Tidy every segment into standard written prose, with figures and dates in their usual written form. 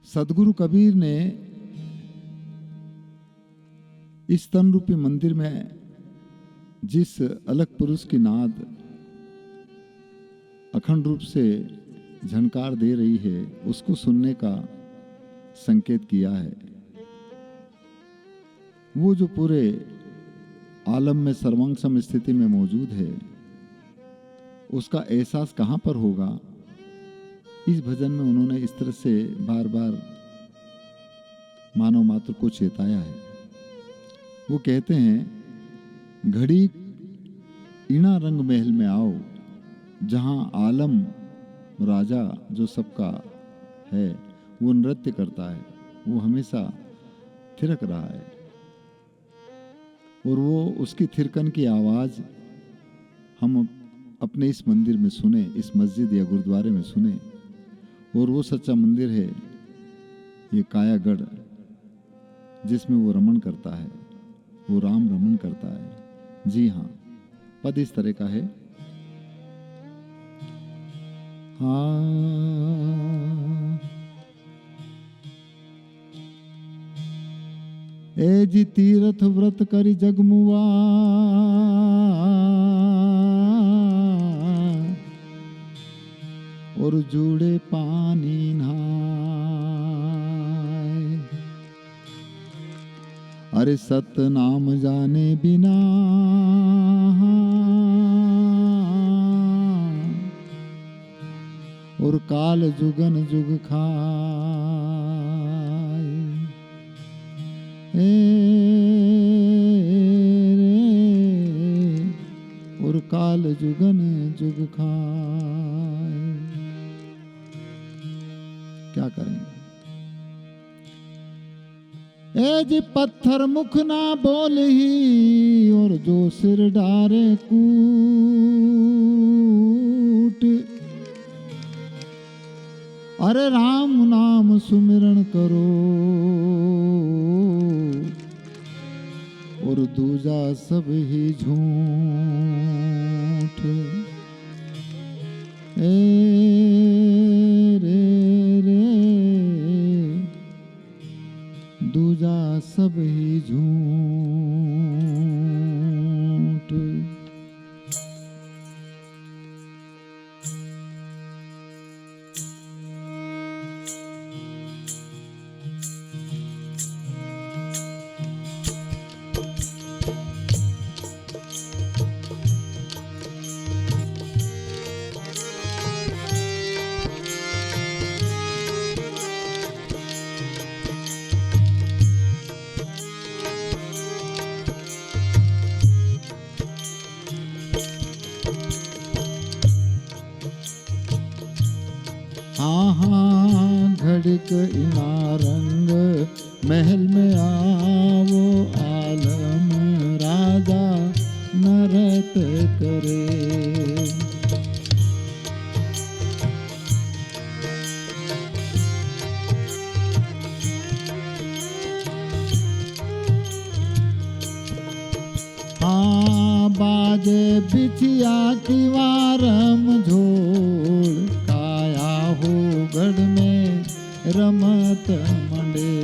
सदगुरु कबीर ने इस तन रूपी मंदिर में जिस अलग पुरुष की नाद अखंड रूप से झनकार दे रही है, उसको सुनने का संकेत किया है। वो जो पूरे आलम में सर्वांगसम स्थिति में मौजूद है, उसका एहसास कहाँ पर होगा, इस भजन में उन्होंने इस तरह से बार बार मानव मात्र को चेताया है। वो कहते हैं, घड़ी इणा रंग महल में आओ, जहां आलम राजा जो सबका है वो नृत्य करता है, वो हमेशा थिरक रहा है और वो उसकी थिरकन की आवाज हम अपने इस मंदिर में सुने, इस मस्जिद या गुरुद्वारे में सुने। और वो सच्चा मंदिर है ये कायागढ़, जिसमें वो रमण करता है, वो राम रमण करता है। जी हाँ, पद इस तरह का है। हाँ, ए जी तीरथ व्रत करी जगमुआ, और जुड़े पानी नहाए। अरे सत नाम जाने बिना, और काल जुगन जुग खाए। और काल जुगन जुग खाए। क्या करेंगे? ए जी पत्थर मुख ना बोल ही, और जो सिर डारे कूट। अरे राम नाम सुमिरन करो, और दूजा सब ही झूठ। दूजा सब ही झूठ। हाँ हाँ घड़िक इनारंग महल में आवो, आलम राजा नरत करे। हाँ बाजे बिछिया की वारम झोल, हो गढ़ में रमत मंडे।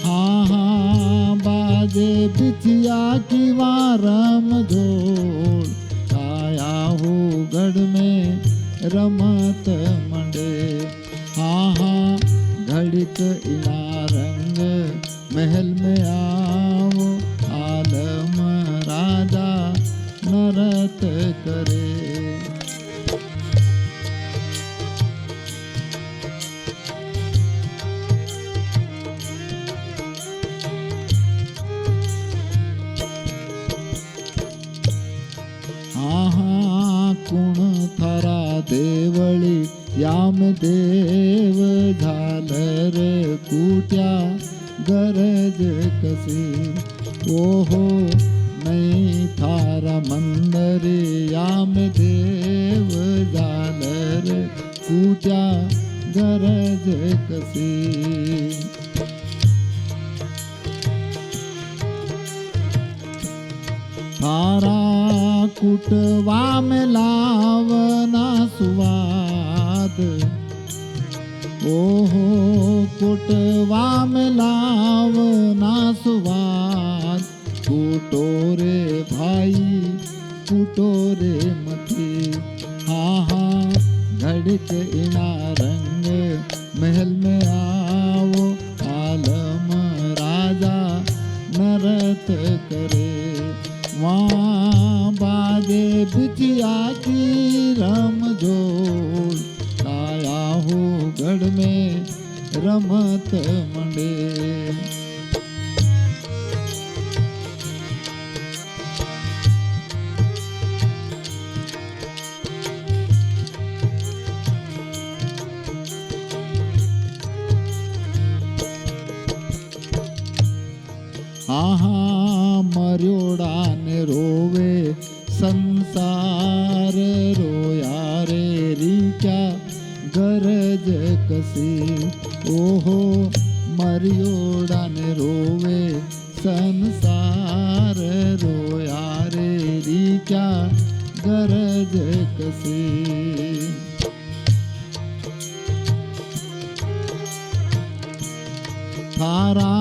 हाँ हाँ बाजे बिछिया की वारम झोल, आया हो गढ़ में रमत मंडे। हाँ हाँ घड़िक इनारंग महल में आओ, आलम राजा नरत करे। कुण थरा देवळी याम देव, झालर कूट्या गरज कसी। ओहो नहीं थारा मंदर याम देव, झालर कूट्या गरज कसी। थारा कुटवा में लावना सुवाद, ओहो कुटवा में लाव ना सुवाद, कूटो रे भाई कूटो रे मथे। हाँ हाँ घड़िक इना रंग महल में आओ, आलम राजा नरत करे। वहाँ बाजे बिटिया की रम जोड़, आया हो गढ़ में रमत मंडे। हाँ हाँ मर्योड़ा ने रोवे संसार, रोया रे री क्या गरज कसी। ओहो मर्योड़ा ने रोवे संसार, रोया रे री क्या गरज कसी। थारा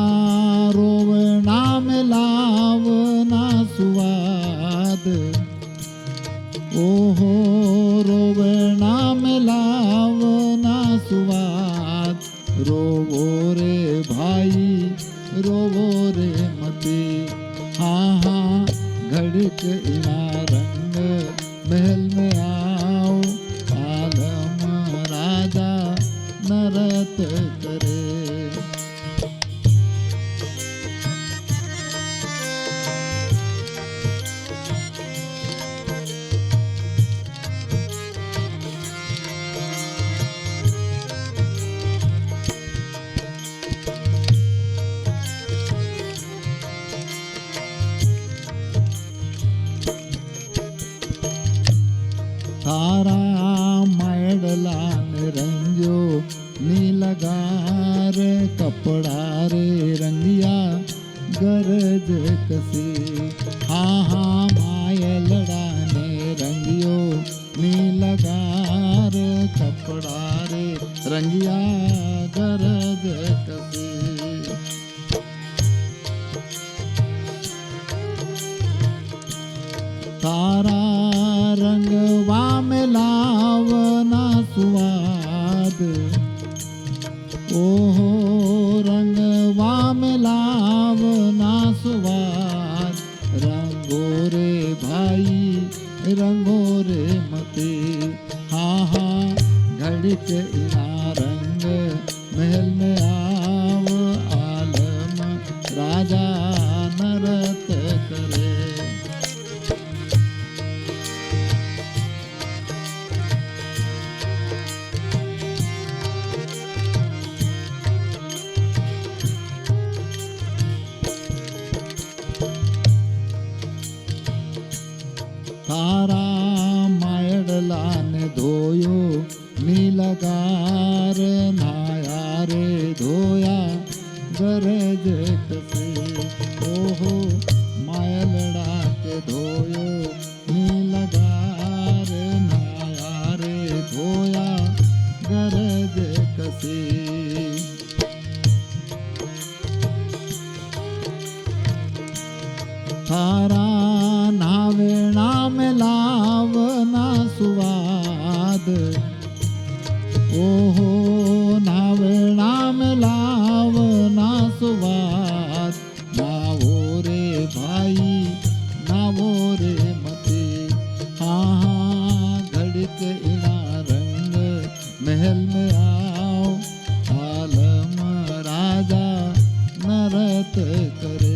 रोवना में लावना सुवाद, ओहो रोवना में लावना सुवाद। रोवो रे भाई रोवो रे मते। हाँ हाँ घड़िक इना रंग महल में आओ, आलम राजा नरत करे। थारा मैडला ने रंजो नीलगार, कपड़ा रे रंगिया गरज कसी। हाँ हाँ मायलड़ा ने रंगियो नीलगार, कपड़ा रे रंगिया गरज कसी। तारा रंगवा में लावना सुवाद, ओहो रंगवा में लावना सुवाद। रंगो रे भाई रंगो रे मते। हाँ हाँ घड़िक इना रंग महल में आव, आलम राजा नरत करे। थारा मायडला ने धोयो नीलगार, नाया रे धोया गरज कसे। ओहो मायलड़ा के धोयो नीलगार, नाया रे धोया गरज कसे। थारा नावेणा में लावना सुवाद, ओहो नावेणा में लावना सुवाद। नावो रे भाई नावो रे मते। हाँ हाँ घड़िक इना रंग महल में आओ, आलम राजा नरत करे।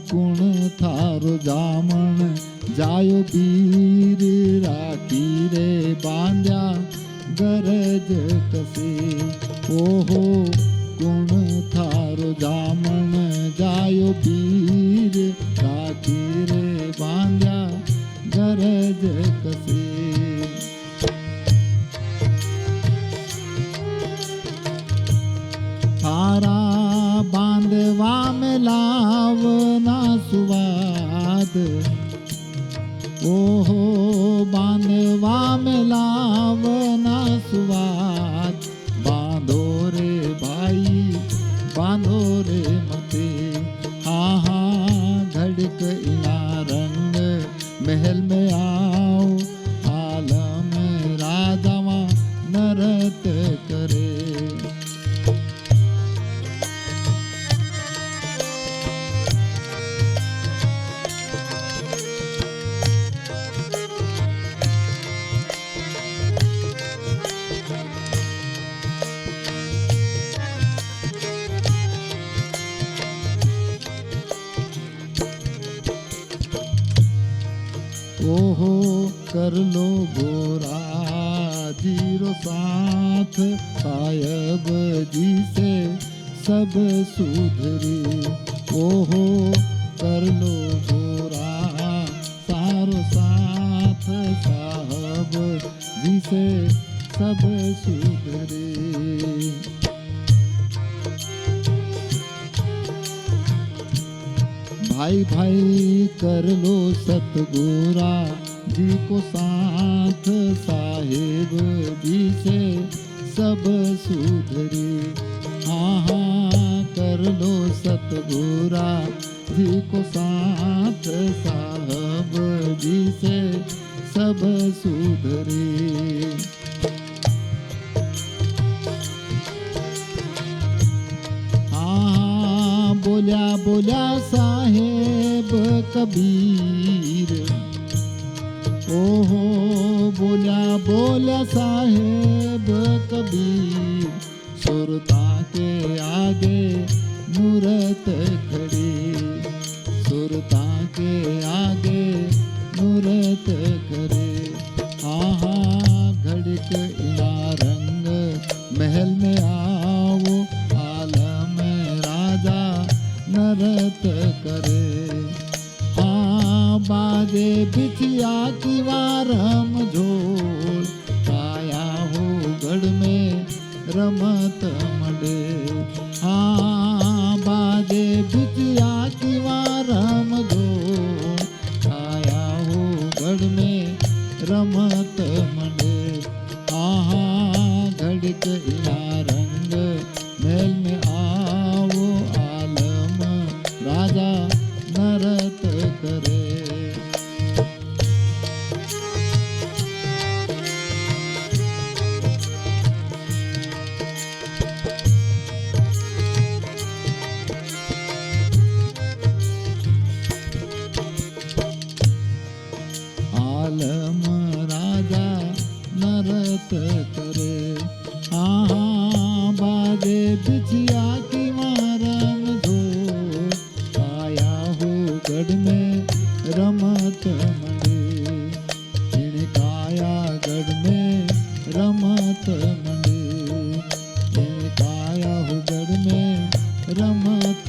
कुण थारो जामन जायो वीर, राखी रे बांध्या गरज कसे। ओहो कुण थारो जामन जायो वीर, राखी रे बांध्या गरज कसे। लावना सुवाद, बांधो रे भाई बांधो रे मते। हाँ हाँ घड़क इला रंग महल में आओ, आलम राजावा नरत करे। ओहो कर लो गोरा जीरो साथ, सायब जी से सब सुधरी। ओहो कर लो गोरा सारो साथ, साहब जी से सब सुधरी। भाई भाई कर लो सतगुरा जी को साथ, साहेब जी से सब सुधरी। हाँ हाँ कर लो सतगुरा जी को साथ, साहब जी से सब सुधरी। बोल्या बोल्या साहेब कबीर, ओहो बोल्या बोल्या साहेब कबीर। सुरता के आगे मूरत खड़ी, सुरता के आगे मूरत करे। आहा घड़क इला रंग महल में आओ, आलम राजा नरत करे। हाँ बाजे बिछिया की वारम झोल, आया हो गढ़ में रमत मंडे। हाँ बाजे बिछिया की वारम झोल, आया हो गढ़ में रमत मंडे। हाँ घड़क इला रंग महल में आओ, आलम राजा नरत करे। आलम राजा नरत करे। हाँ बाजे बिछिया की मारम धो, आया हो गढ़ में रमत मंडे। इनकाया गढ़ में रमत मंडे, इनकाया हो गढ़ में रमत